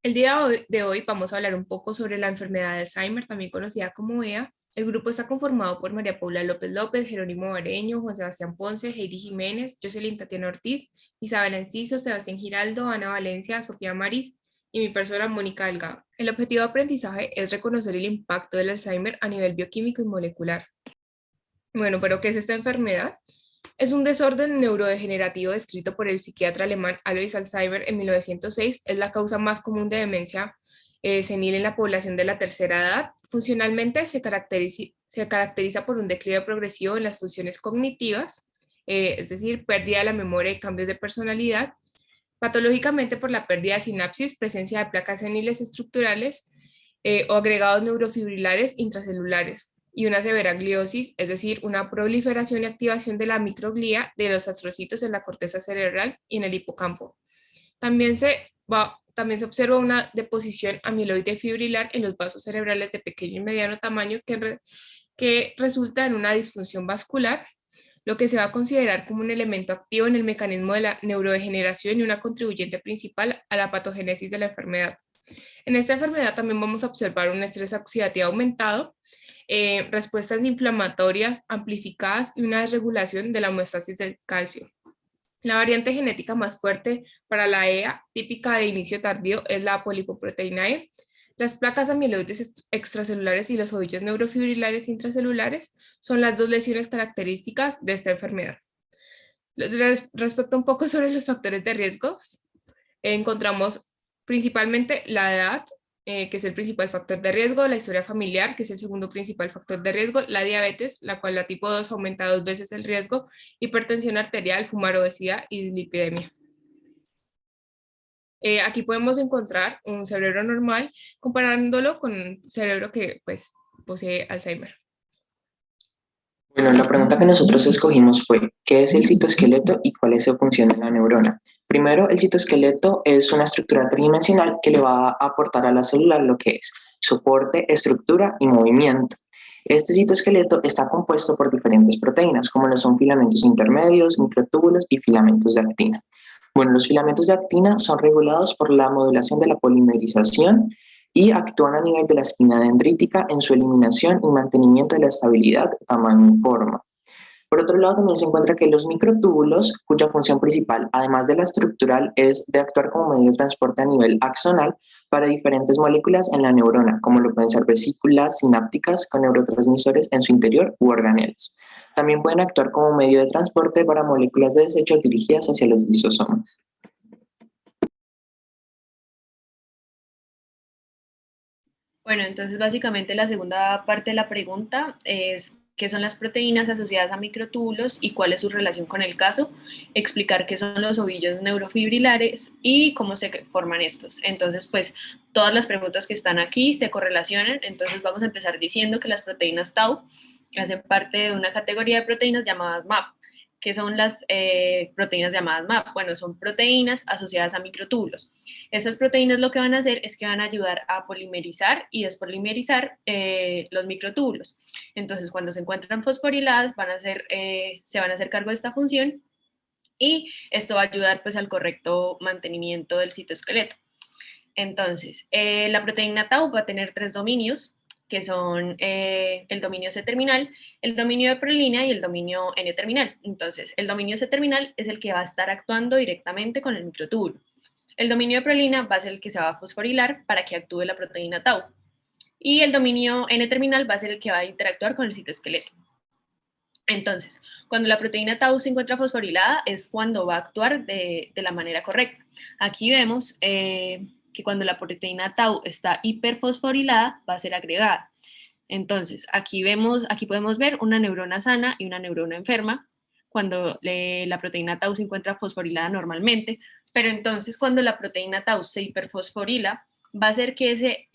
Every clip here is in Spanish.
El día de hoy vamos a hablar un poco sobre la enfermedad de Alzheimer, también conocida como EA. El grupo está conformado por María Paula López López, Jerónimo Bareño, Juan Sebastián Ponce, Heidi Jiménez, Jocelyn Tatiana Ortiz, Isabel Enciso, Sebastián Giraldo, Ana Valencia, Sofía Maris y mi persona Mónica Delgado. El objetivo de aprendizaje es reconocer el impacto del Alzheimer a nivel bioquímico y molecular. Bueno, pero ¿qué es esta enfermedad? Es un desorden neurodegenerativo descrito por el psiquiatra alemán Alois Alzheimer en 1906. Es la causa más común de demencia senil en la población de la tercera edad. Funcionalmente se caracteriza por un declive progresivo en las funciones cognitivas, es decir, pérdida de la memoria y cambios de personalidad. Patológicamente por la pérdida de sinapsis, presencia de placas seniles estructurales o agregados neurofibrilares intracelulares y una severa gliosis, es decir, una proliferación y activación de la microglía de los astrocitos en la corteza cerebral y en el hipocampo. También también se observa una deposición amiloide fibrilar en los vasos cerebrales de pequeño y mediano tamaño que resulta en una disfunción vascular, lo que se va a considerar como un elemento activo en el mecanismo de la neurodegeneración y una contribuyente principal a la patogénesis de la enfermedad. En esta enfermedad también vamos a observar un estrés oxidativo aumentado, respuestas inflamatorias amplificadas y una desregulación de la homeostasis del calcio. La variante genética más fuerte para la EA, típica de inicio tardío, es la polipoproteína E. Las placas amiloides extracelulares y los ovillos neurofibrilares intracelulares son las dos lesiones características de esta enfermedad. Respecto un poco sobre los factores de riesgos, encontramos principalmente la edad, que es el principal factor de riesgo, la historia familiar, que es el segundo principal factor de riesgo, la diabetes, la cual la tipo 2 aumenta 2 veces el riesgo, hipertensión arterial, fumar, obesidad y dislipidemia. Aquí podemos encontrar un cerebro normal comparándolo con un cerebro que pues, posee Alzheimer. Bueno, la pregunta que nosotros escogimos fue, ¿qué es el citoesqueleto y cuál es su función en la neurona? Primero, el citoesqueleto es una estructura tridimensional que le va a aportar a la célula lo que es soporte, estructura y movimiento. Este citoesqueleto está compuesto por diferentes proteínas, como lo son filamentos intermedios, microtúbulos y filamentos de actina. Bueno, los filamentos de actina son regulados por la modulación de la polimerización y actúan a nivel de la espina dendrítica en su eliminación y mantenimiento de la estabilidad, tamaño y forma. Por otro lado, también se encuentra que los microtúbulos, cuya función principal, además de la estructural, es de actuar como medio de transporte a nivel axonal para diferentes moléculas en la neurona, como lo pueden ser vesículas sinápticas con neurotransmisores en su interior u organelas. También pueden actuar como medio de transporte para moléculas de desecho dirigidas hacia los lisosomas. Bueno, entonces básicamente la segunda parte de la pregunta es qué son las proteínas asociadas a microtúbulos y cuál es su relación con el caso, explicar qué son los ovillos neurofibrilares y cómo se forman estos. Entonces, pues todas las preguntas que están aquí se correlacionan, entonces vamos a empezar diciendo que las proteínas tau hacen parte de una categoría de proteínas llamadas MAP. ¿Qué son las proteínas llamadas MAP? Bueno, son proteínas asociadas a microtúbulos. Estas proteínas lo que van a hacer es que van a ayudar a polimerizar y despolimerizar los microtúbulos. Entonces, cuando se encuentran fosforiladas, se van a hacer cargo de esta función y esto va a ayudar pues al correcto mantenimiento del citoesqueleto. Entonces, la proteína tau va a tener tres dominios, que son el dominio C-terminal, el dominio de prolina y el dominio N-terminal. Entonces, el dominio C-terminal es el que va a estar actuando directamente con el microtúbulo. El dominio de prolina va a ser el que se va a fosforilar para que actúe la proteína tau. Y el dominio N-terminal va a ser el que va a interactuar con el citoesqueleto. Entonces, cuando la proteína tau se encuentra fosforilada es cuando va a actuar de la manera correcta. Aquí vemos que cuando la proteína tau está hiperfosforilada va a ser agregada. Entonces, aquí podemos ver una neurona sana y una neurona enferma cuando la proteína tau se encuentra fosforilada normalmente, pero entonces cuando la proteína tau se hiperfosforila, va a hacer que ese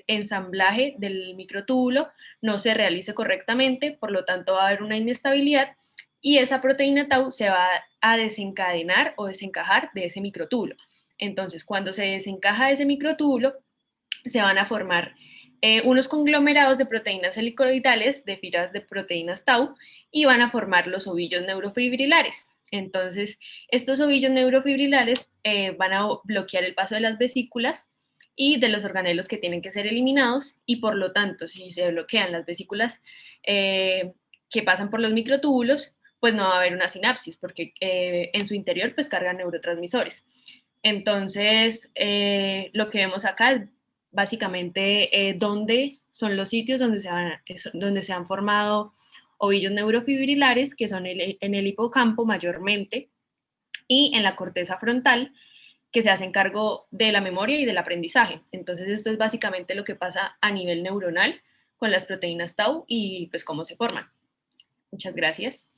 ensamblaje del microtúbulo no se realice correctamente, por lo tanto va a haber una inestabilidad y esa proteína tau se va a desencadenar o desencajar de ese microtúbulo. Entonces, cuando se desencaja de ese microtúbulo, se van a formar unos conglomerados de proteínas helicoidales de filas de proteínas tau y van a formar los ovillos neurofibrilares. Entonces, estos ovillos neurofibrilares van a bloquear el paso de las vesículas y de los organelos que tienen que ser eliminados, y por lo tanto, si se bloquean las vesículas que pasan por los microtúbulos, pues no va a haber una sinapsis, porque en su interior pues cargan neurotransmisores. Entonces, lo que vemos acá es básicamente dónde son los sitios donde se han formado ovillos neurofibrilares, que son en el hipocampo mayormente, y en la corteza frontal, que se hacen cargo de la memoria y del aprendizaje. Entonces, esto es básicamente lo que pasa a nivel neuronal con las proteínas tau y pues cómo se forman. Muchas gracias.